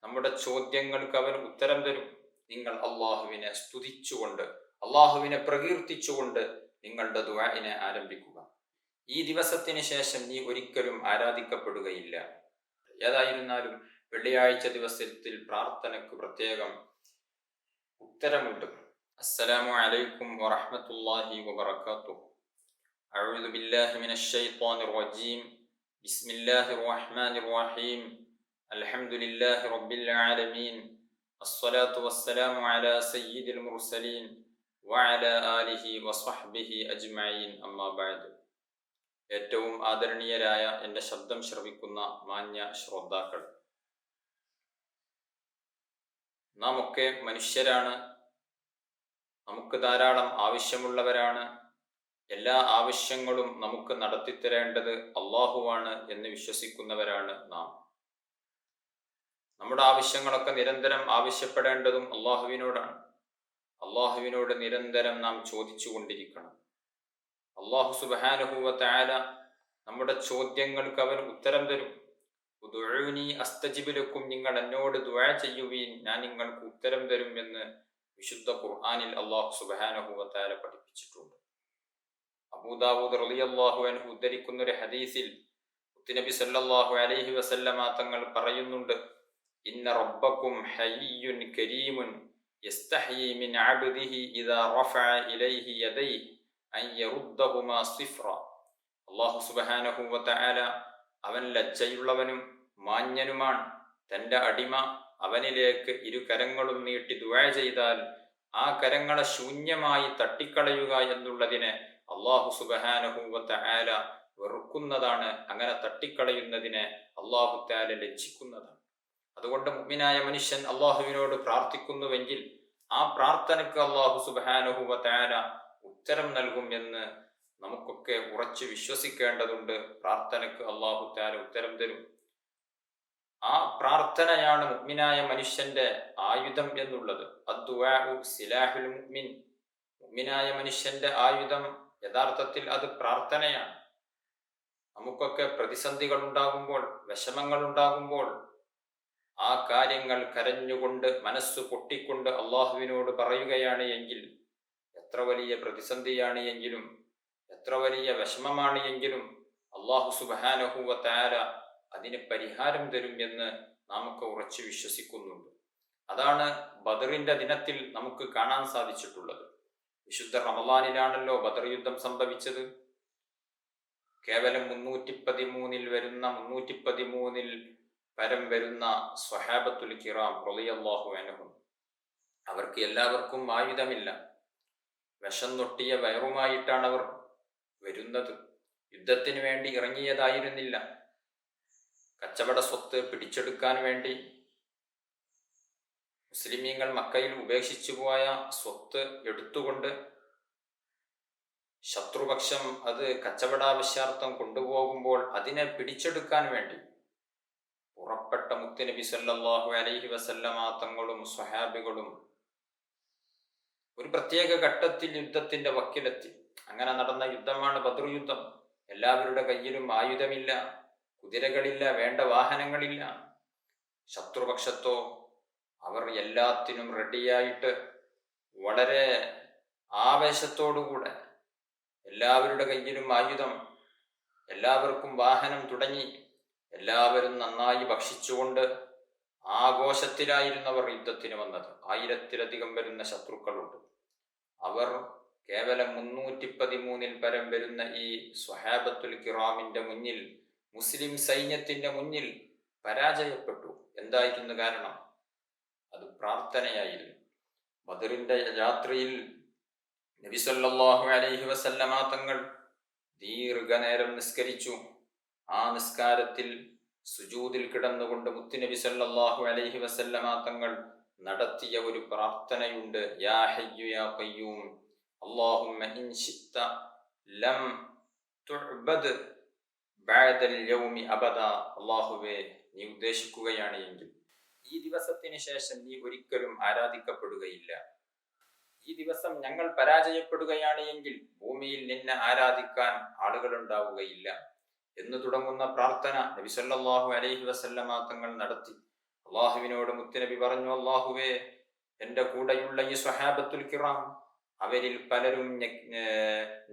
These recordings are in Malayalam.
നമ്മുടെ ചോദ്യങ്ങൾക്ക് അവൻ ഉത്തരം തരും. നിങ്ങൾ അള്ളാഹുവിനെ സ്തുതിച്ചുകൊണ്ട്, അള്ളാഹുവിനെ പ്രകീർത്തിച്ചുകൊണ്ട് നിങ്ങളുടെ ദുആഇനെ ആരംഭിക്കുക. ഈ ദിവസത്തിന് ശേഷം നീ ഒരിക്കലും ആരാധിക്കപ്പെടുകയില്ല. ഏതായിരുന്നാലും വെള്ളിയാഴ്ച ദിവസത്തിൽ പ്രാർത്ഥനയ്ക്ക് പ്രത്യേകം ഉത്തരമുണ്ട്. അസ്സലാമു അലൈക്കും വറഹ്മത്തുള്ളാഹി വബറകാതുഹു. അഊദു ബില്ലാഹി മിനശ് ശൈത്വാനിർ റജീം. ബിസ്മില്ലാഹിർ റഹ്മാനിർ റഹീം. അൽഹംദുലില്ലാഹി റബ്ബിൽ ആലമീൻ. അസ്സലാത്തു വസ്സലാമു അലാ സയ്യിദിൽ മുർസലീൻ വഅലാ ആലിഹി വസ്വഹ്ബിഹി അജ്മഈൻ. അമ്മാ ബഅദ്. ഏറ്റവും ആദരണീയരായ എൻ്റെ ശബ്ദം ശ്രവിക്കുന്ന മാന്യ ശ്രോതാക്കൾ, നാം ഒക്കെ മനുഷ്യരാണ്. നമുക്ക് ധാരാളം ആവശ്യമുള്ളവരാണ്. എല്ലാ ആവശ്യങ്ങളും നമുക്ക് നടത്തിത്തരേണ്ടത് അള്ളാഹുവാണ് എന്ന് വിശ്വസിക്കുന്നവരാണ് നാം. നമ്മുടെ ആവശ്യങ്ങളൊക്കെ നിരന്തരം ആവശ്യപ്പെടേണ്ടതും അള്ളാഹുവിനോടാണ്. അള്ളാഹുവിനോട് നിരന്തരം നാം ചോദിച്ചു കൊണ്ടിരിക്കണം. അള്ളാഹു സുബ്ഹാനഹു വ തആല നമ്മുടെ ചോദ്യങ്ങൾക്ക് അവൻ ഉത്തരം തരും. ഉദ്ഉനി അസ്തജിബ് ലക്കും, നിങ്ങൾ എന്നോട് ദുആ ചെയ്യുവീൻ, ഞാൻ നിങ്ങൾക്ക് ഉത്തരം തരും എന്ന് വിശുദ്ധ ഖുർആനിൽ അള്ളാഹു സുബ്ഹാനഹു വ തആല പഠിപ്പിച്ചിട്ടുണ്ട്. അബൂദാവൂദ് റളിയല്ലാഹു അൻഹു ഉദ്ധരിക്കുന്ന ഒരു ഹദീസിൽ നബി സല്ലല്ലാഹു അലൈഹി വസല്ലമ തങ്ങൾ പറയുന്നുണ്ട്, ഇന്ന റബ്ബക്കും ഹയ്യുൻ കരീമുൻ യസ്തഹയി മിൻ അബ്ദിഹി ഇദാ റഫഅ ഇലൈഹി യദൈഹി അൻ യറുദ്ദഹുമാ സിഫ്റ. അല്ലാഹു സുബ്ഹാനഹു വ തആല അവൻ ലജ്ജയുള്ളവനും മാന്യനുമാണ്. തൻ്റെ അടിമ അവനിലേക്ക് ഇരു കരങ്ങളും നീട്ടി ദുആ ചെയ്താൽ ആ കരങ്ങളെ ശൂന്യമായി തട്ടിക്കളയുക എന്നുള്ളതിനെ അല്ലാഹു സുബ്ഹാനഹു വ തആല വെറുക്കുന്നതാണ്. അങ്ങനെ തട്ടിക്കളയുന്നതിനെ അല്ലാഹു തആല ലജ്ജിക്കുന്നതാണ്. അതുകൊണ്ട് മുഅ്മിനായ മനുഷ്യൻ അള്ളാഹുവിനോട് പ്രാർത്ഥിക്കുന്നുവെങ്കിൽ ആ പ്രാർത്ഥനയ്ക്ക് അല്ലാഹു സുബ്ഹാനഹു വ തആല ഉത്തരം നൽകും എന്ന് നമുക്കൊക്കെ ഉറച്ചു വിശ്വസിക്കേണ്ടതുണ്ട്. പ്രാർത്ഥനയ്ക്ക് അല്ലാഹു തആല ഉത്തരം തരും. ആ പ്രാർത്ഥനയാണ് മുഅ്മിനായ മനുഷ്യന്റെ ആയുധം എന്നുള്ളത്. അദ്ദുആഉ സിലാഹുൽ മുഅ്മിൻ. മുഅ്മിനായ മനുഷ്യന്റെ ആയുധം യഥാർത്ഥത്തിൽ അത് പ്രാർത്ഥനയാണ്. നമുക്കൊക്കെ പ്രതിസന്ധികൾ ഉണ്ടാകുമ്പോൾ, വിഷമങ്ങൾ ഉണ്ടാകുമ്പോൾ ആ കാര്യങ്ങൾ കരഞ്ഞുകൊണ്ട് മനസ്സ് പൊട്ടിക്കൊണ്ട് അള്ളാഹുവിനോട് പറയുകയാണ് എങ്കിൽ, എത്ര വലിയ പ്രതിസന്ധിയാണ് എങ്കിലും, എത്ര വലിയ വിഷമമാണ് എങ്കിലും അള്ളാഹു സുബ്ഹാനഹു വ തആല അതിന് പരിഹാരം തരും എന്ന് നമുക്ക് ഉറച്ചു വിശ്വസിക്കുന്നുണ്ട്. അതാണ് ബദറിന്റെ ദിനത്തിൽ നമുക്ക് കാണാൻ സാധിച്ചിട്ടുള്ളത്. വിശുദ്ധ റമളാനിലാണല്ലോ ബദർ യുദ്ധം സംഭവിച്ചത്. കേവലം 313 പരം വരുന്ന സ്വഹാബത്തുൽ കിറാം റളിയല്ലാഹു അൻഹും, അവർക്ക് എല്ലാവർക്കും ആയുധമില്ല. വിഷം തൊട്ടിയ വയറുമായിട്ടാണ് അവർ വരുന്നത്. യുദ്ധത്തിന് വേണ്ടി ഇറങ്ങിയതായിരുന്നില്ല. കച്ചവട സ്വത്ത് പിടിച്ചെടുക്കാൻ വേണ്ടി മുസ്ലിമീങ്ങൾ മക്കയിൽ ഉപേക്ഷിച്ചു പോയ സ്വത്ത് എടുത്തുകൊണ്ട് ശത്രുപക്ഷം അത് കച്ചവടാവശ്യാർത്ഥം കൊണ്ടുപോകുമ്പോൾ അതിനെ പിടിച്ചെടുക്കാൻ വേണ്ടി പുറപ്പെട്ട മുത്തുനബി സല്ലല്ലാഹു അലൈഹി വസല്ലമ തങ്ങളും സ്വഹാബികളും ഒരു പ്രത്യേക ഘട്ടത്തിൽ യുദ്ധത്തിന്റെ വക്കിലെത്തി. അങ്ങനെ നടന്ന യുദ്ധമാണ് ബദർ യുദ്ധം. എല്ലാവരുടെ കയ്യിലും ആയുധമില്ല, കുതിരകളില്ല, വേണ്ട വാഹനങ്ങളില്ല. ശത്രുപക്ഷത്തോ അവർ എല്ലാത്തിനും റെഡിയായിട്ട് വളരെ ആവേശത്തോടുകൂടെ, എല്ലാവരുടെ കയ്യിലും ആയുധം, എല്ലാവർക്കും വാഹനം തുടങ്ങി എല്ലാവരും നന്നായി ഭക്ഷിച്ചുകൊണ്ട് ആഘോഷത്തിലായിരുന്നവർ യുദ്ധത്തിന് വന്നത്. 1000-ലധികം വരുന്ന ശത്രുക്കളുണ്ട്. അവർ കേവലം 313 പരം വരുന്ന ഈ സ്വഹാബത്തുൽ കിറാമിന്റെ മുന്നിൽ, മുസ്ലിം സൈന്യത്തിന്റെ മുന്നിൽ പരാജയപ്പെട്ടു. എന്തായിരുന്നു കാരണം? അത് പ്രാർത്ഥനയായിരുന്നു. ബദറിന്റെ രാത്രിയിൽ നബി സല്ലല്ലാഹു അലൈഹി വസല്ലമ തങ്ങൾ ദീർഘനേരം നിസ്കരിച്ചു. ആ നിസ്കാരത്തിൽ സുജൂദിൽ കിടന്നുകൊണ്ട് മുത്തുനബി സല്ലല്ലാഹു അലൈഹി വസല്ലമ തങ്ങൾ നടത്തിയ ഒരു പ്രാർത്ഥനയുണ്ട്. യാ ഹയ്യു യാ ഖയ്യൂം അല്ലാഹുമ്മ ഇൻ ശിഅത ലം തുഅബദ് ബഅദൽ യൗമി അബദാ. അല്ലാഹുവേ, നീ ഉദ്ദേശിക്കുകയാണ് എങ്കിൽ ഈ ദിവസത്തിന് ശേഷം നീ ഒരിക്കലും ആരാധിക്കപ്പെടുകയില്ല. ഈ ദിവസം ഞങ്ങൾ പരാജയപ്പെടുകയാണ് എങ്കിൽ ഭൂമിയിൽ നിന്നെ ആരാധിക്കാൻ ആളുകൾ ഉണ്ടാവുകയില്ല എന്ന് തുടങ്ങുന്ന പ്രാർത്ഥന നബി സല്ലല്ലാഹു അലൈഹി വസല്ലമ തങ്ങൾ നടത്തി. അള്ളാഹുവിനോട് മുത്തുനബി പറഞ്ഞു, അള്ളാഹുവേ, എൻ്റെ കൂടെയുള്ള ഈ സ്വഹാബത്തുൽ കിറാം അവരിൽ പലരും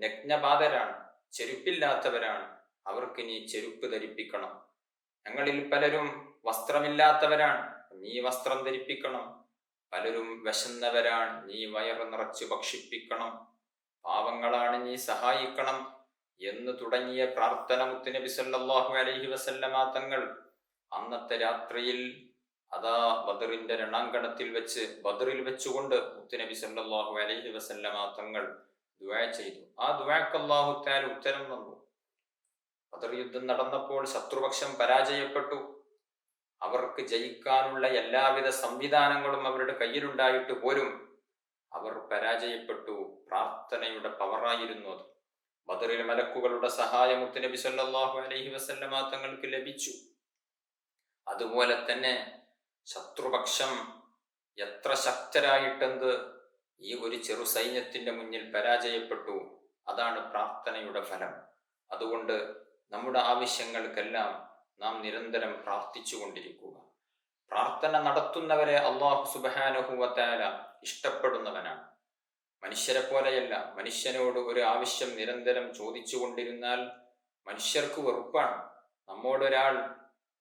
നഗ്നപാതരാണ്, ചെരുപ്പില്ലാത്തവരാണ്. അവർക്ക് നീ ചെരുപ്പ് ധരിപ്പിക്കണം. ഞങ്ങളിൽ പലരും വസ്ത്രമില്ലാത്തവരാണ്, നീ വസ്ത്രം ധരിപ്പിക്കണം. പലരും വിശന്നവരാണ്, നീ വയറ് നിറച്ച് ഭക്ഷിപ്പിക്കണം. പാവങ്ങളാണ്, നീ സഹായിക്കണം എന്ന് തുടങ്ങിയ പ്രാർത്ഥന മുത്തുനബി സല്ലല്ലാഹു അലൈഹി വസല്ലമ തങ്ങൾ അന്നത്തെ രാത്രിയിൽ അതാ ബദറിന്റെ രണാങ്കണത്തിൽ വെച്ച്, ബദറിൽ വെച്ചുകൊണ്ട് മുത്തുനബി സല്ലല്ലാഹു അലൈഹി വസല്ലമ തങ്ങൾ ദുആ ചെയ്തു. ആ ദുആക്ക് അല്ലാഹു തആല ഉത്തരം തന്നു. ബദർ യുദ്ധം നടന്നപ്പോൾ ശത്രുപക്ഷം പരാജയപ്പെട്ടു. അവർക്ക് ജയിക്കാനുള്ള എല്ലാവിധ സംവിധാനങ്ങളും അവരുടെ കയ്യിലുണ്ടായിട്ട് പോലും അവർ പരാജയപ്പെട്ടു. പ്രാർത്ഥനയുടെ പവറായിരുന്നു അത്. ബദറിൽ മലക്കുകളുടെ സഹായം മുത്തുനബി സല്ലല്ലാഹു അലൈഹി വസല്ലമ തങ്ങൾക്ക് ലഭിച്ചു. അതുപോലെ തന്നെ ശത്രുപക്ഷം എത്ര ശക്തരായിട്ടെന്ത് ഈ ഒരു ചെറു സൈന്യത്തിന്റെ മുന്നിൽ പരാജയപ്പെട്ടു. അതാണ് പ്രാർത്ഥനയുടെ ഫലം. അതുകൊണ്ട് നമ്മുടെ ആവശ്യങ്ങൾക്കെല്ലാം നാം നിരന്തരം പ്രാർത്ഥിച്ചു കൊണ്ടിരിക്കുക. പ്രാർത്ഥന നടത്തുന്നവരെ അല്ലാഹു സുബ്ഹാനഹു വ തആല ഇഷ്ടപ്പെടുന്നവനാണ്. മനുഷ്യരെ പോലെയല്ല. മനുഷ്യനോട് ഒരു ആവശ്യം നിരന്തരം ചോദിച്ചു കൊണ്ടിരുന്നാൽ മനുഷ്യർക്ക് വെറുപ്പാണ്. നമ്മോടൊരാൾ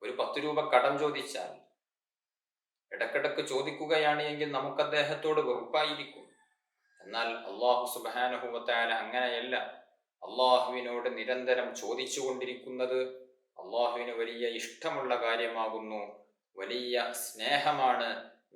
ഒരു 10 രൂപ കടം ചോദിച്ചാൽ ഇടക്കിടക്ക് ചോദിക്കുകയാണ് എങ്കിൽ നമുക്ക് അദ്ദേഹത്തോട് വെറുപ്പായിരിക്കും. എന്നാൽ അല്ലാഹു സുബ്ഹാനഹു വ തആല അങ്ങനെയല്ല. അള്ളാഹുവിനോട് നിരന്തരം ചോദിച്ചു കൊണ്ടിരിക്കുന്നത് അള്ളാഹുവിന് വലിയ ഇഷ്ടമുള്ള കാര്യമാകുന്നു. വലിയ സ്നേഹമാണ്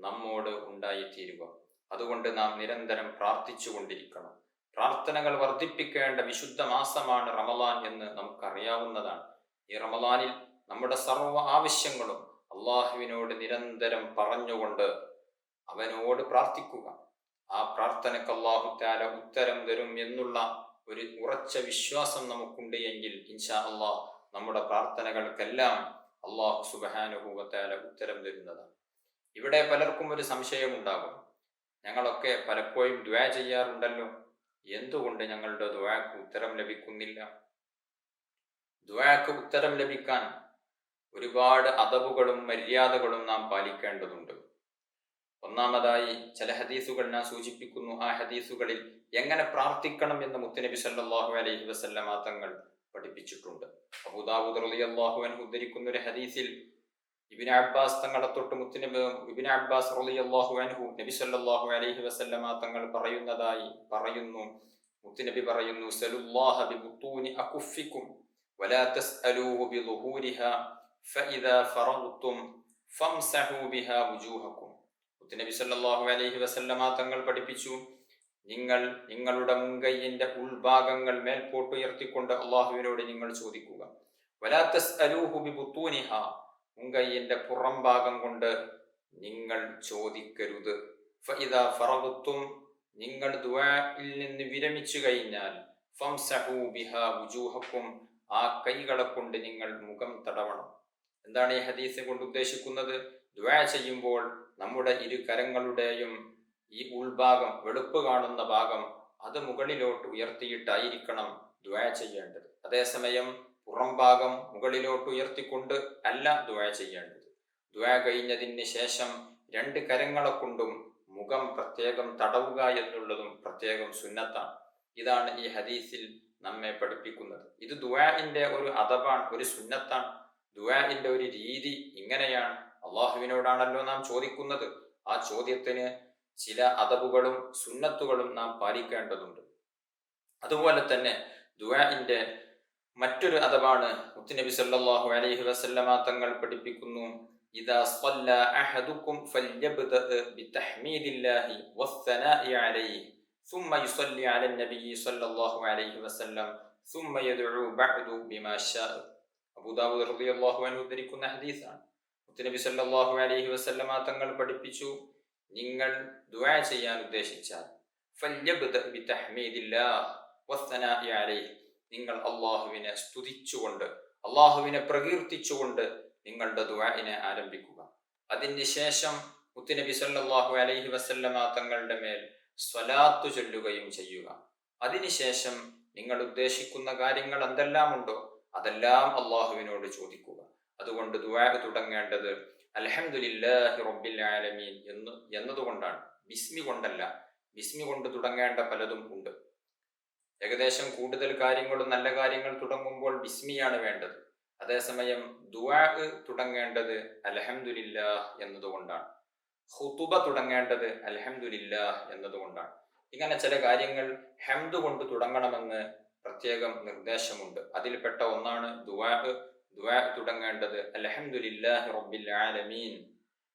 നമ്മോട് ഉണ്ടായിത്തീരുക. അതുകൊണ്ട് നാം നിരന്തരം പ്രാർത്ഥിച്ചു കൊണ്ടിരിക്കണം. പ്രാർത്ഥനകൾ വർദ്ധിപ്പിക്കേണ്ട വിശുദ്ധ മാസമാണ് റമളാൻ എന്ന് നമുക്കറിയാവുന്നതാണ്. ഈ റമളാനിൽ നമ്മുടെ സർവ്വ ആവശ്യങ്ങളും അള്ളാഹുവിനോട് നിരന്തരം പറഞ്ഞുകൊണ്ട് അവനോട് പ്രാർത്ഥിക്കുക. ആ പ്രാർത്ഥനയ്ക്ക് അല്ലാഹു തആല ഉത്തരം തരും എന്നുള്ള ഒരു ഉറച്ച വിശ്വാസം നമുക്കുണ്ട് എങ്കിൽ ഇൻഷാ അല്ലാഹ് നമ്മുടെ പ്രാർത്ഥനകൾക്കെല്ലാം അല്ലാഹു സുബ്ഹാനഹു വ തആല ഉത്തരം തരുന്നതാണ്. ഇവിടെ പലർക്കും ഒരു സംശയമുണ്ടാകും. ഞങ്ങളൊക്കെ പലപ്പോഴും ദുആ ചെയ്യാറുണ്ടല്ലോ, എന്തുകൊണ്ട് ഞങ്ങളുടെ ദുആക്ക് ഉത്തരം ലഭിക്കുന്നില്ല? ദുആക്ക് ഉത്തരം ലഭിക്കാൻ ഒരുപാട് അദബുകളും മര്യാദകളും നാം പാലിക്കേണ്ടതുണ്ട്. ഒന്നാമതായി ചില ഹദീസുകൾ ഞാൻ സൂചിപ്പിക്കുന്നു. ആ ഹദീസുകളിൽ എങ്ങനെ പ്രാർത്ഥിക്കണം എന്ന് മുത്തുനബി സല്ലല്ലാഹു അലൈഹി വസല്ലമ തങ്ങൾ പഠിപ്പിച്ചിട്ടുണ്ട്. അബൂ ദാവൂദ് റളിയല്ലാഹു അൻഹു ഉദ്ധരിക്കുന്ന ഒരു ഹദീസിൽ ഇബ്നു അബ്ബാസ് തങ്ങളെ തൊട്ട് ഇബ്നു അബ്ബാസ് റളിയല്ലാഹു അൻഹു നബി സല്ലല്ലാഹു അലൈഹി വസല്ലമ തങ്ങൾ പറയുന്നു, മുത്തുനബി പറയുന്നു, സലുല്ലാഹ ബിബുത്തൂനി അകുഫിക്കും വലാ തസ്അലൂഹു ബിളുഹൂരിഹാ ഫഇദാ ഫറഗ്തും ഫംസഹൂ ബിഹാ വുജൂഹക്കും. മുത്തുനബി സല്ലല്ലാഹു അലൈഹി വസല്ലമ തങ്ങൾ പഠിപ്പിച്ചു, നിങ്ങൾ നിങ്ങളുടെ മുൻകൈയിന്റെ ഉൾഭാഗങ്ങൾ മേൽപോട്ടുയർത്തിക്കൊണ്ട് അള്ളാഹുവിനോട് നിങ്ങൾ ചോദിക്കുക. വലാ തസ്അലൂഹു ബിബുത്തൂനിഹാ, മുൻകൈയിന്റെ പുറം ഭാഗം കൊണ്ട് നിങ്ങൾ ചോദിക്കരുത്. ഫഇദാ ഫറഗ്തും, നിങ്ങൾ ദുആയിൽ നിന്ന് വിരമിച്ചു കഴിഞ്ഞാൽ ഫംസഹൂ ബിഹാ വുജൂഹക്കും, ആ കൈകളെ കൊണ്ട് നിങ്ങൾ മുഖം തടവണം. എന്താണ് ഈ ഹദീസ് കൊണ്ട് ഉദ്ദേശിക്കുന്നത്? ദുആ ചെയ്യുമ്പോൾ നമ്മുടെ ഇരു കരങ്ങളുടെയും ഈ ഉൾഭാഗം, വെളുപ്പ് കാണുന്ന ഭാഗം, അത് മുകളിലോട്ട് ഉയർത്തിയിട്ടായിരിക്കണം ദുആ ചെയ്യേണ്ടത്. അതേസമയം പുറം ഭാഗം മുകളിലോട്ട് ഉയർത്തിക്കൊണ്ട് അല്ല ദുആ ചെയ്യേണ്ടത്. ദുആ കഴിഞ്ഞതിന് ശേഷം 2 കരങ്ങളെ കൊണ്ടും മുഖം പ്രത്യേകം തടവുക എന്നുള്ളതും പ്രത്യേകം സുന്നത്താണ്. ഇതാണ് ഈ ഹദീസിൽ നമ്മെ പഠിപ്പിക്കുന്നത്. ഇത് ദുആഇന്റെ ഒരു അദബാണ്, ഒരു സുന്നത്താണ്. ദുആഇന്റെ ഒരു രീതി ഇങ്ങനെയാണ്. അള്ളാഹുവിനോടാണല്ലോ നാം ചോദിക്കുന്നത്. ആ ചോദ്യത്തിന് ചില അദബുകളും സുന്നത്തുകളും നാം പാലിക്കേണ്ടതുണ്ട്. അതുപോലെ തന്നെ ദുആഇന്റെ മറ്റൊരു അദബാണ് മുത്തുനബി സല്ലല്ലാഹു അലൈഹി വസല്ലമ തങ്ങൾ പഠിപ്പിക്കുന്നു, ഇദാ സ്വല്ല അഹദുക്കും ഫല്യബ്ദഅ ബിതഹ്മീദില്ലാഹി വസ്സനാഇ അലൈഹി ثم يصلي على النبي صلى الله عليه وسلم ثم يدعو بعد بما شاء. അബൂ ദാവൂദ് റളിയല്ലാഹു അൻഹു ഉദ്ധരിക്കുന്ന ഹദീസാണ്. മുത്തുനബി സല്ലല്ലാഹു അലൈഹി വസല്ലമ തങ്ങൾ പഠിപ്പിച്ചു, നിങ്ങൾ ദുആ ചെയ്യാൻ ഉദ്ദേശിച്ചാൽ ഫല്യബ്ദഅ ബിതഹ്മീദില്ലാഹി വസ്സനാഇ അലൈഹി, നിങ്ങൾ അല്ലാഹുവിനെ സ്തുതിച്ചുകൊണ്ട്, അല്ലാഹുവിനെ പ്രകീർത്തിച്ചുകൊണ്ട് നിങ്ങളുടെ ദുആഇനെ ആരംഭിക്കുക. അതിനുശേഷം മുത്തുനബി സല്ലല്ലാഹു അലൈഹി വസല്ലമ തങ്ങളുടെ മേൽ സ്വലാത്ത് ചൊല്ലുകയും ചെയ്യുക. അതിനുശേഷം നിങ്ങൾ ഉദ്ദേശിക്കുന്ന കാര്യങ്ങൾ എന്തെല്ലാം ഉണ്ടോ അതെല്ലാം അള്ളാഹുവിനോട് ചോദിക്കുക. അതുകൊണ്ട് ദുആ തുടങ്ങേണ്ടത് അൽഹംദുലില്ലാഹി റബ്ബിൽ ആലമീൻ എന്നതുകൊണ്ടാണ്, ബിസ്മി കൊണ്ടല്ല. ബിസ്മി കൊണ്ട് തുടങ്ങേണ്ട പലതും ഉണ്ട്. ഏകദേശം കൂടുതൽ കാര്യങ്ങളും നല്ല കാര്യങ്ങൾ തുടങ്ങുമ്പോൾ ബിസ്മിയാണ് വേണ്ടത്. അതേസമയം ദുആ തുടങ്ങേണ്ടത് അൽഹംദുലില്ലാഹ് എന്നതുകൊണ്ടാണ്. ഖുതുബ തുടങ്ങേണ്ടത് അൽഹംദുലില്ലാഹ് എന്നതുകൊണ്ടാണ്. ഇങ്ങനെ ചില കാര്യങ്ങൾ ഹംദ് കൊണ്ട് തുടങ്ങണമെന്ന് പ്രത്യേകം നിർദ്ദേശമുണ്ട്. അതിൽപ്പെട്ട ഒന്നാണ് ദുആ. ദുആ തുടങ്ങേണ്ടത് അൽഹംദുലില്ലാഹി റബ്ബിൽ ആലമീൻ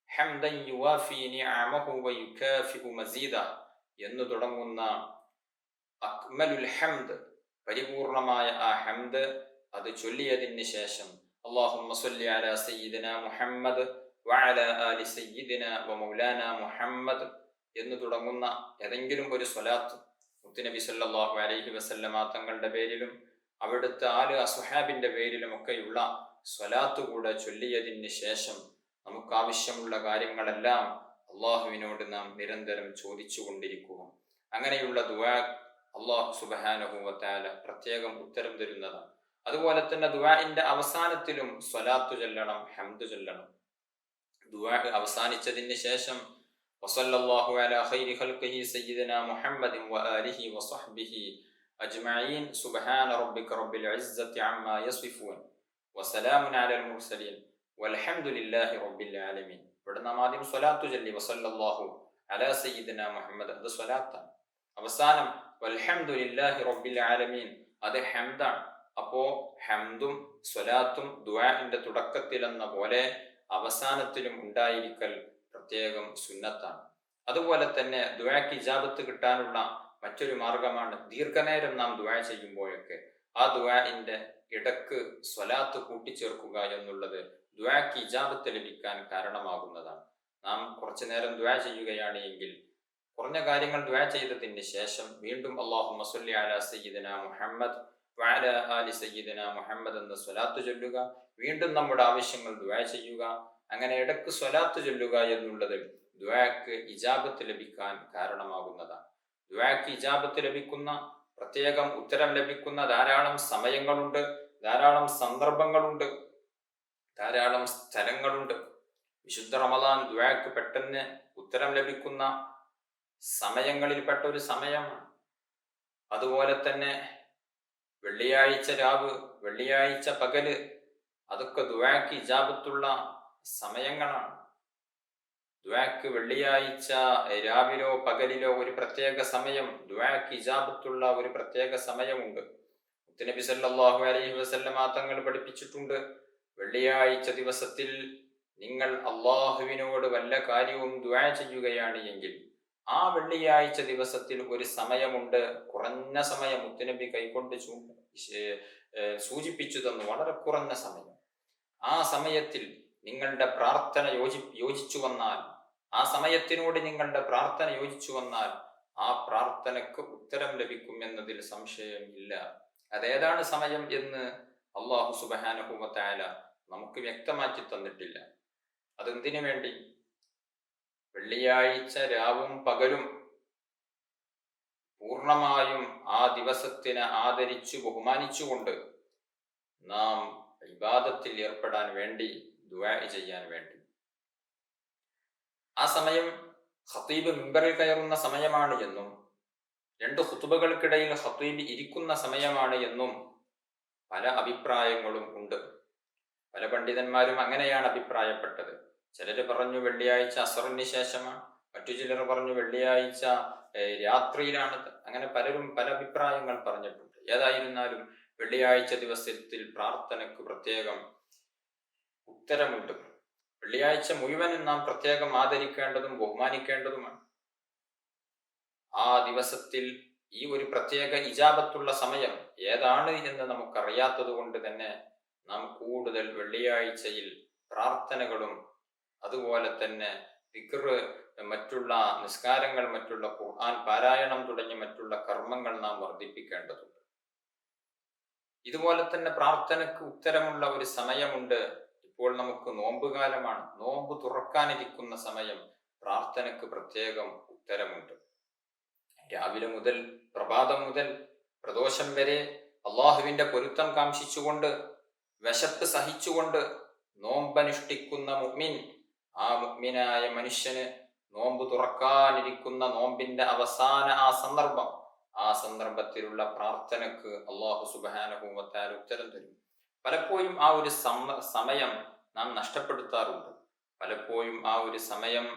ഹംദൻ യുവാഫി നിഅമഹു വയുകാഫിഉ മസീദ എന്ന് തുടങ്ങുന്ന അക്മലുൽ ഹംദ്, പരിപൂർണമായ ആ ഹംദ് അത് ചൊല്ലിയതിന് ശേഷം അല്ലാഹുമ്മ സ്വല്ലി അലാ സയ്യിദിനാ മുഹമ്മദ് വഅലാ ആലി സയ്യിദിനാ വമൗലാനാ മുഹമ്മദ് എന്ന് തുടങ്ങുന്ന ഏതെങ്കിലും ഒരു സ്വലാത്ത് മുത്തുനബി സല്ലല്ലാഹു അലൈഹി വസല്ലമ തങ്ങളുടെ പേരിലും അവിടുത്തെ ആല് അസ്ഹാബിന്റെ പേരിലുമൊക്കെയുള്ള സ്വലാത്ത് കൂടെ ചൊല്ലിയതിന് ശേഷം നമുക്ക് ആവശ്യമുള്ള കാര്യങ്ങളെല്ലാം അള്ളാഹുവിനോട് നാം നിരന്തരം ചോദിച്ചു കൊണ്ടിരിക്കുക. അങ്ങനെയുള്ള ദുആ അള്ളാഹു സുബ്ഹാനഹു വ തആല പ്രത്യേകം ഉത്തരം തരുന്നതാണ്. അതുപോലെ തന്നെ ദുആഇന്റെ അവസാനത്തിലും സ്വലാത്തു ചൊല്ലണം, ഹംദ് ചൊല്ലണം. ദുആ അവസാനിച്ചതിന് ശേഷം വസല്ലല്ലാഹു അലാ ഖൈരി ഖൽഖിഹി സയ്യിദിനാ മുഹമ്മദിൻ വആലിഹി വസഹ്ബിഹി അജ്മഈൻ സുബ്ഹാന റബ്ബിക റബ്ബിൽ ഇസ്സത്തി അമ്മാ യസിഫൂൻ വസലാമുൻ അലൽ മുർസലീൻ വൽഹംദുലില്ലാഹി റബ്ബിൽ ആലമീൻ. ഇവിടെ നാം ആദ്യം സ്വലാത്തു ചൊല്ലി വസല്ലല്ലാഹു അലാ സയ്യിദിനാ മുഹമ്മദ്, അത് സ്വലാത്താണ്. അവസാനം വൽഹംദുലില്ലാഹി റബ്ബിൽ ആലമീൻ, അത് ഹംദാണ്. അപ്പോ ഹംദും സ്വലാത്തും ദുആഇന്റെ തുടക്കത്തിലെന്ന പോലെ അവസാനത്തിലും ഉണ്ടായിരിക്കൽ പ്രത്യേകം സുന്നത്താണ്. അതുപോലെ തന്നെ ദുആക്ക് ഇജാബത്ത് കിട്ടാനുള്ള മറ്റൊരു മാർഗമാണ് ദീർഘനേരം നാം ദുആ ചെയ്യുമ്പോഴൊക്കെ ആ ദുആഇന്റെ ഇടക്ക് സ്വലാത്ത് കൂട്ടിച്ചേർക്കുക എന്നുള്ളത് ദുആക്ക് ഇജാബത്ത് ലഭിക്കാൻ കാരണമാകുന്നതാണ്. നാം കുറച്ചു നേരം ദുആ ചെയ്യുകയാണ് എങ്കിൽ കുറഞ്ഞ കാര്യങ്ങൾ ദുആ ചെയ്തതിന് ശേഷം വീണ്ടും അല്ലാഹുമ്മ സ്വല്ലി അലാ സയ്യിദിനാ മുഹമ്മദ് വഅലാ ആലി സയ്യിദിനാ മുഹമ്മദ് എന്ന സ്വലാത്ത് ചൊല്ലുക. വീണ്ടും നമ്മുടെ ആവശ്യങ്ങൾ ദുആ ചെയ്യുക. അങ്ങനെ ഇടക്ക് സ്വലാത്ത് ചൊല്ലുക എന്നുള്ളത് ദുആക്ക് ഇജാബത്ത് ലഭിക്കാൻ കാരണമാകുന്നതാണ്. ദുആക്ക് ഇജാബത്ത് ലഭിക്കുന്ന, പ്രത്യേകം ഉത്തരം ലഭിക്കുന്ന ധാരാളം സമയങ്ങളുണ്ട്, ധാരാളം സന്ദർഭങ്ങളുണ്ട്, ധാരാളം സ്ഥലങ്ങളുണ്ട്. വിശുദ്ധ റമദാൻ ദുആക്ക് പെട്ടെന്ന് ഉത്തരം ലഭിക്കുന്ന സമയങ്ങളിൽപ്പെട്ട ഒരു സമയമാണ്. അതുപോലെ തന്നെ വെള്ളിയാഴ്ച രാവ്, വെള്ളിയാഴ്ച പകല്, അതൊക്കെ ദുആക്ക് ഇജാബത്തുള്ള സമയങ്ങളാണ്. ദുആക്ക് വെള്ളിയാഴ്ച രാവിലോ പകലിലോ ഒരു പ്രത്യേക സമയം, ദുആക്ക് ഇജാബത്തുള്ള ഒരു പ്രത്യേക സമയമുണ്ട്. മുത്തുനബി സല്ലല്ലാഹു അലൈഹി വസല്ലമ തങ്ങൾ പഠിപ്പിച്ചിട്ടുണ്ട്, വെള്ളിയാഴ്ച ദിവസത്തിൽ നിങ്ങൾ അള്ളാഹുവിനോട് വല്ല കാര്യവും ദുആ ചെയ്യുകയാണ് എങ്കിൽ ആ വെള്ളിയാഴ്ച ദിവസത്തിൽ ഒരു സമയമുണ്ട്, കുറഞ്ഞ സമയം, മുത്തുനബി കൈകൊണ്ട് സൂചിപ്പിച്ചു തന്നു, വളരെ കുറഞ്ഞ സമയം. ആ സമയത്തിൽ നിങ്ങളുടെ പ്രാർത്ഥന യോജിച്ചു വന്നാൽ, ആ സമയത്തിനോട് നിങ്ങളുടെ പ്രാർത്ഥന യോജിച്ചു വന്നാൽ ആ പ്രാർത്ഥനക്ക് ഉത്തരം ലഭിക്കും എന്നതിൽ സംശയം ഇല്ല. അതേതാണ് സമയം എന്ന് അല്ലാഹു സുബ്ഹാനഹു വ തആല നമുക്ക് വ്യക്തമാക്കി തന്നിട്ടില്ല. അതെന്തിനു വേണ്ടി? വെള്ളിയാഴ്ച രാവും പകലും പൂർണ്ണമായും ആ ദിവസത്തിനെ ആദരിച്ചു ബഹുമാനിച്ചുകൊണ്ട് നാം ഇബാദത്തിൽ ഏർപ്പെടാൻ വേണ്ടി, ദുആ ചെയ്യാൻ വേണ്ടി. ആ സമയം ഖതീബ് മിമ്പറിൽ കയറുന്ന സമയമാണ് എന്നും രണ്ട് ഖുതുബകൾക്കിടയിൽ ഖതീബ് ഇരിക്കുന്ന സമയമാണ് എന്നും പല അഭിപ്രായങ്ങളും ഉണ്ട്. പല പണ്ഡിതന്മാരും അങ്ങനെയാണ് അഭിപ്രായപ്പെട്ടത്. ചിലര് പറഞ്ഞു വെള്ളിയാഴ്ച അസറിന് ശേഷമാണ്, മറ്റു ചിലർ പറഞ്ഞു വെള്ളിയാഴ്ച രാത്രിയിലാണ്. അങ്ങനെ പലരും പല അഭിപ്രായങ്ങൾ പറഞ്ഞിട്ടുണ്ട്. ഏതായിരുന്നാലും വെള്ളിയാഴ്ച ദിവസത്തിൽ പ്രാർത്ഥനയ്ക്ക് പ്രത്യേകം ഉത്തരമുണ്ട്. വെള്ളിയാഴ്ച മുഴുവനും നാം പ്രത്യേകം ആദരിക്കേണ്ടതും ബഹുമാനിക്കേണ്ടതുമാണ്. ആ ദിവസത്തിൽ ഈ ഒരു പ്രത്യേക ഇജാബത്തുള്ള സമയം ഏതാണ് എന്ന് നമുക്കറിയാത്തത് കൊണ്ട് തന്നെ നാം കൂടുതൽ വെള്ളിയാഴ്ചയിൽ പ്രാർത്ഥനകളും അതുപോലെ തന്നെ ദിക്ർ, മറ്റുള്ള നിസ്കാരങ്ങൾ, മറ്റുള്ള ഖുർആൻ പാരായണം തുടങ്ങിയ മറ്റുള്ള കർമ്മങ്ങൾ നാം വർദ്ധിപ്പിക്കേണ്ടതുണ്ട്. ഇതുപോലെ തന്നെ പ്രാർത്ഥനയ്ക്ക് ഉത്തരമുള്ള ഒരു സമയമുണ്ട്. ഇപ്പോൾ നമുക്ക് നോമ്പുകാലമാണ്, നോമ്പ് തുറക്കാനിരിക്കുന്ന സമയം പ്രാർത്ഥനയ്ക്ക് പ്രത്യേകം ഉത്തരമുണ്ട്. രാവിലെ മുതൽ, പ്രഭാതം മുതൽ പ്രദോഷം വരെ അള്ളാഹുവിന്റെ പൊരുത്തം കാംക്ഷിച്ചുകൊണ്ട്, വിശപ്പ് സഹിച്ചുകൊണ്ട് നോമ്പനുഷ്ഠിക്കുന്ന മുഅ്മിൻ ആ മുഅ്മിനായ മനുഷ്യന് നോമ്പ് തുറക്കാനിരിക്കുന്ന നോമ്പിന്റെ അവസാന ആ സന്ദർഭത്തിലുള്ള പ്രാർത്ഥനക്ക് അല്ലാഹു സുബ്ഹാനഹു വ തആല ഉത്തരം തരും. പലപ്പോഴും ആ ഒരു സമയം നാം നഷ്ടപ്പെടുത്താറുണ്ട്. പലപ്പോഴും ആ ഒരു സമയം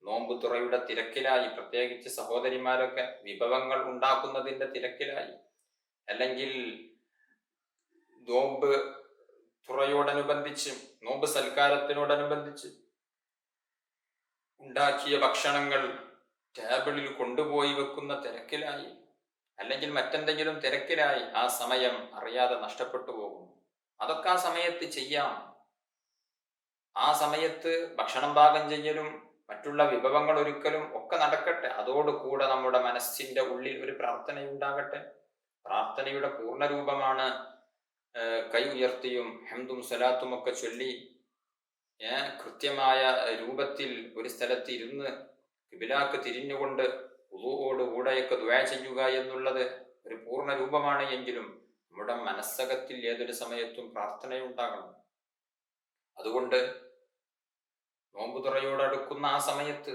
നോമ്പ് തുറയുടെ തിരക്കിലായി, പ്രത്യേകിച്ച് സഹോദരിമാരൊക്കെ വിഭവങ്ങൾ ഉണ്ടാക്കുന്നതിന്റെ തിരക്കിലായി, അല്ലെങ്കിൽ നോമ്പ് തുറയോടനുബന്ധിച്ച്, നോമ്പ് സൽക്കാരത്തിനോടനുബന്ധിച്ച് ഉണ്ടാക്കിയ ഭക്ഷണങ്ങൾ ടേബിളിൽ കൊണ്ടുപോയി വെക്കുന്ന തിരക്കിലായി, അല്ലെങ്കിൽ മറ്റെന്തെങ്കിലും തിരക്കിലായി ആ സമയം അറിയാതെ നഷ്ടപ്പെട്ടു പോകുന്നു. അതൊക്കെ ആ സമയത്ത് ചെയ്യാം. ആ സമയത്ത് ഭക്ഷണം പാകം ചെയ്യലും മറ്റുള്ള വിഭവങ്ങൾ ഒരുക്കലും ഒക്കെ നടക്കട്ടെ. അതോടുകൂടെ നമ്മുടെ മനസ്സിന്റെ ഉള്ളിൽ ഒരു പ്രാർത്ഥനയുണ്ടാകട്ടെ. പ്രാർത്ഥനയുടെ പൂർണ്ണരൂപമാണ് കൈ ഉയർത്തിയും ഹംദും സ്വലാത്തും ഒക്കെ ചൊല്ലി കൃത്യമായ രൂപത്തിൽ ഒരു സ്ഥലത്ത് ഇരുന്ന് ഖിബിലക്ക് തിരിഞ്ഞുകൊണ്ട് വുളൂഓട് കൂടെയൊക്കെ ദുആ ചെയ്യുക എന്നുള്ളത് ഒരു പൂർണ്ണ രൂപമാണ്. എങ്കിലും നമ്മുടെ മനസ്സകത്തിൽ ഏതൊരു സമയത്തും പ്രാർത്ഥനയുണ്ടാകണം. അതുകൊണ്ട് നോമ്പ് തുറയോടടുക്കുന്ന ആ സമയത്ത്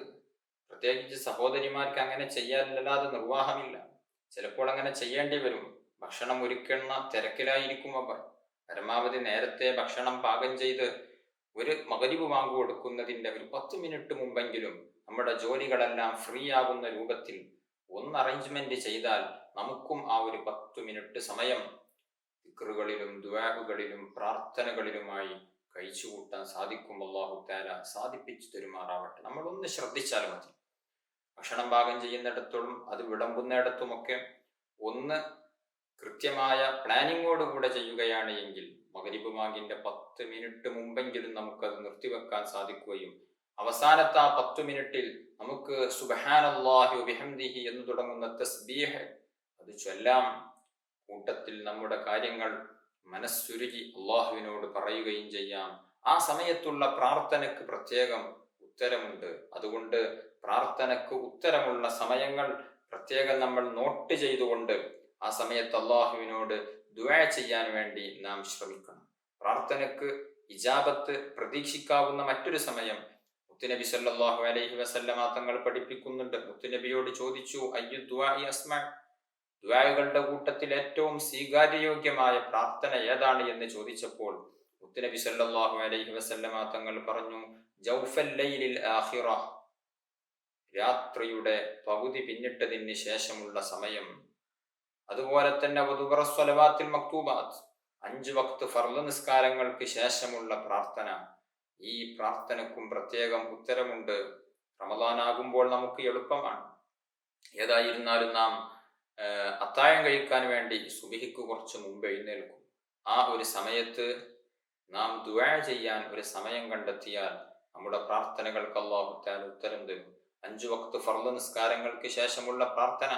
പ്രത്യേകിച്ച് സഹോദരിമാർക്ക് അങ്ങനെ ചെയ്യാനല്ലാതെ നിർവാഹമില്ല. ചിലപ്പോൾ അങ്ങനെ ചെയ്യേണ്ടി വരും. ഭക്ഷണം ഒരുക്കുന്ന തിരക്കിലായിരിക്കും അവർ. പരമാവധി നേരത്തെ ഭക്ഷണം പാകം ചെയ്ത് ഒരു മഗ്‌രിബ് ബാങ്ക് കൊടുക്കുന്നതിന്റെ ഒരു 10 മിനിറ്റ് മുമ്പെങ്കിലും നമ്മുടെ ജോലികളെല്ലാം ഫ്രീ ആകുന്ന രൂപത്തിൽ ഒന്ന് അറേഞ്ച്മെന്റ് ചെയ്താൽ നമുക്കും ആ ഒരു 10 മിനിറ്റ് സമയം ദിക്റുകളിലും ദുആകളിലും പ്രാർത്ഥനകളിലുമായി കഴിച്ചുകൂട്ടാൻ സാധിക്കും. അല്ലാഹു തആല സാധിപ്പിച്ചു തരുമാറാവട്ടെ. നമ്മളൊന്ന് ശ്രദ്ധിച്ചാൽ മതി. ഭക്ഷണം പാകം ചെയ്യുന്നിടത്തോളം അത് വിളമ്പുന്നിടത്തുമൊക്കെ ഒന്ന് കൃത്യമായ പ്ലാനിങ്ങോടുകൂടെ ചെയ്യുകയാണ് എങ്കിൽ മഗ്‌രിബ് ബാങ്കിന്റെ 10 മിനിറ്റ് മുമ്പെങ്കിലും നമുക്കത് നിർത്തിവെക്കാൻ സാധിക്കുകയും അവസാനത്തെ ആ 10 മിനിറ്റിൽ നമുക്ക് സുബ്ഹാനല്ലാഹി വബിഹംദിഹി എന്ന് തുടങ്ങുന്ന തസ്ബീഹ് അത് ചൊല്ലാം. കൂട്ടത്തിൽ നമ്മുടെ കാര്യങ്ങൾ മനസ്സുരുകി അള്ളാഹുവിനോട് പറയുകയും ചെയ്യാം. ആ സമയത്തുള്ള പ്രാർത്ഥനയ്ക്ക് പ്രത്യേകം ഉത്തരമുണ്ട്. അതുകൊണ്ട് പ്രാർത്ഥനയ്ക്ക് ഉത്തരമുള്ള സമയങ്ങൾ പ്രത്യേകം നമ്മൾ നോട്ട് ചെയ്തുകൊണ്ട് ആ സമയത്ത് അള്ളാഹുവിനോട് ദുആ ചെയ്യാൻ വേണ്ടി നാം ശ്രമിക്കണം. പ്രാർത്ഥനയ്ക്ക് ഇജാബത്ത് പ്രതീക്ഷിക്കാവുന്ന മറ്റൊരു സമയം മുത്തുനബി സല്ലല്ലാഹു അലൈഹി വസല്ലമ തങ്ങൾ പഠിപ്പിക്കുന്നുണ്ട്. മുത്തുനബിയോട് ചോദിച്ചു, അയ്യു ദുആഇ അസ്മഅ, ദുആകളുടെ കൂട്ടത്തിൽ ഏറ്റവും സ്വീകാര്യയോഗ്യമായ പ്രാർത്ഥന ഏതാണ് എന്ന് ചോദിച്ചപ്പോൾ മുത്തുനബി സല്ലല്ലാഹു അലൈഹി വസല്ലമ തങ്ങൾ പറഞ്ഞു, ജൗഫൽ ലൈലിൽ ആഖിറ, രാത്രിയുടെ പകുതി പിന്നിട്ടതിന് ശേഷമുള്ള സമയം. അതുപോലെ തന്നെ സ്വലവാത്തിൽ മക്തൂബാത്ത്, 5 വക്ത് ഫർള് നിസ്കാരങ്ങൾക്ക് ശേഷമുള്ള പ്രാർത്ഥന. ഈ പ്രാർത്ഥനക്കും പ്രത്യേകം ഉത്തരമുണ്ട്. റമദാനാകുമ്പോൾ നമുക്ക് എളുപ്പമാണ്. ഏതായിരുന്നാലും നാം അത്താഴം കഴിക്കാൻ വേണ്ടി സുബഹിക്ക് കുറച്ച് മുമ്പ് എഴുന്നേൽക്കും. ആ ഒരു സമയത്ത് നാം ദുആ ചെയ്യാൻ ഒരു സമയം കണ്ടെത്തിയാൽ നമ്മുടെ പ്രാർത്ഥനകൾക്ക് അല്ലാഹു തആല ഉത്തരം തരും. 5 വക്ത് ഫർള് നിസ്കാരങ്ങൾക്ക് ശേഷമുള്ള പ്രാർത്ഥന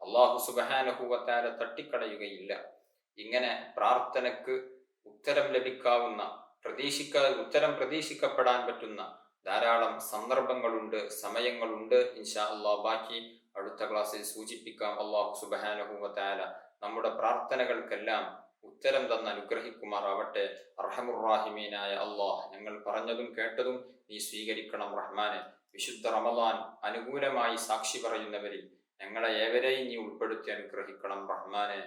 അല്ലാഹു സുബ്ഹാനഹു വ തആല തട്ടിക്കളയുകയില്ല. ഇങ്ങനെ പ്രാർത്ഥനക്ക് ഉത്തരം ലഭിക്കാവുന്ന, ഉത്തരം പ്രതീക്ഷിക്കപ്പെടാൻ പറ്റുന്ന ധാരാളം സന്ദർഭങ്ങളുണ്ട്, സമയങ്ങളുണ്ട്. ഇൻഷാ അല്ലാഹ് ബാക്കി അടുത്ത ക്ലാസ്സിൽ സൂചിപ്പിക്കാം. അല്ലാഹു സുബ്ഹാനഹു വ തആല നമ്മുടെ പ്രാർത്ഥനകൾക്കെല്ലാം ഉത്തരം തന്ന് അനുഗ്രഹിക്കുമാറാവട്ടെ. അർഹമുർ റഹീമീനായ അല്ലാഹ്, ഞങ്ങൾ പറഞ്ഞതും കേട്ടതും നീ സ്വീകരിക്കണം റഹ്മാനെ. വിശുദ്ധ റമദാൻ അനുകൂലമായി സാക്ഷി പറയുന്നവരിൽ ഞങ്ങളെ ഏവരെയും നീ ഉൾപ്പെടുത്തി അനുഗ്രഹിക്കണം റഹ്മാനെ.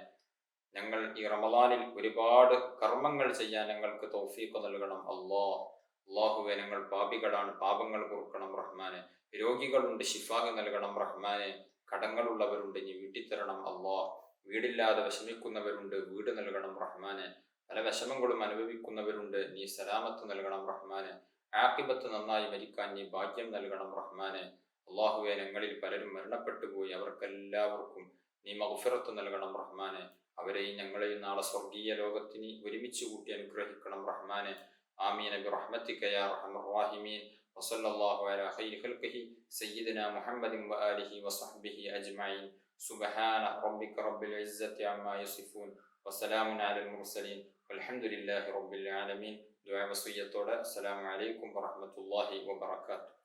ഞങ്ങൾ ഈ റമദാനിൽ ഒരുപാട് കർമ്മങ്ങൾ ചെയ്യാൻ ഞങ്ങൾക്ക് തൗഫീഖ് നൽകണം അല്ലാഹുവേ. ഞങ്ങൾ പാപികളാണ്, പാപങ്ങൾ പൊറുക്കണം റഹ്മാനെ. രോഗികളുണ്ട്, ശിഫാഹ് നൽകണം റഹ്മാനെ. കടങ്ങളുള്ളവരുണ്ട്, നീ വീട്ടിത്തരണം അല്ലാഹ്. വീടില്ലാതെ വിഷമിക്കുന്നവരുണ്ട്, വീട് നൽകണം റഹ്മാനെ. പല വിഷമങ്ങളും അനുഭവിക്കുന്നവരുണ്ട്, നീ സലാമത്ത് നൽകണം റഹ്മാനെ. ആഖിബത്ത് നന്നായി മരിക്കാൻ നീ ഭാഗ്യം നൽകണം റഹ്മാനെ. അല്ലാഹുവേ, ഞങ്ങളിൽ പലരും മരണപ്പെട്ടു പോയി, അവർക്കെല്ലാവർക്കും നീ മഗ്ഫിറത്ത് നൽകണം റഹ്മാനെ. അവരെയും ഞങ്ങളെയും നാളെ സ്വർഗീയ ലോകത്തിന് ഒരുമിച്ച് കൂട്ടി അനുഗ്രഹിക്കണം റഹ്മാനെ. ആമീൻ ബിറഹ്മതിക യാ അർഹമർ റഹീമീൻ. വസല്ലല്ലാഹു അലാ ഖൈരി ഖൽഖിഹി സയ്യിദിനാ മുഹമ്മദിൻ വആലിഹി വസഹ്ബിഹി അജ്മഈൻ. സുബ്ഹാന റബ്ബിക റബ്ബിൽ ഇസ്സത്തി അമ്മാ യസിഫൂൻ വസലാമുൻ അലൽ മുർസലീൻ വൽഹംദുലില്ലാഹി റബ്ബിൽ ആലമീൻ. ദുആ വസിയ്യത്തോടെ അസ്സലാമു അലൈക്കും വറഹ്മത്തുള്ളാഹി വബറകാതുഹു.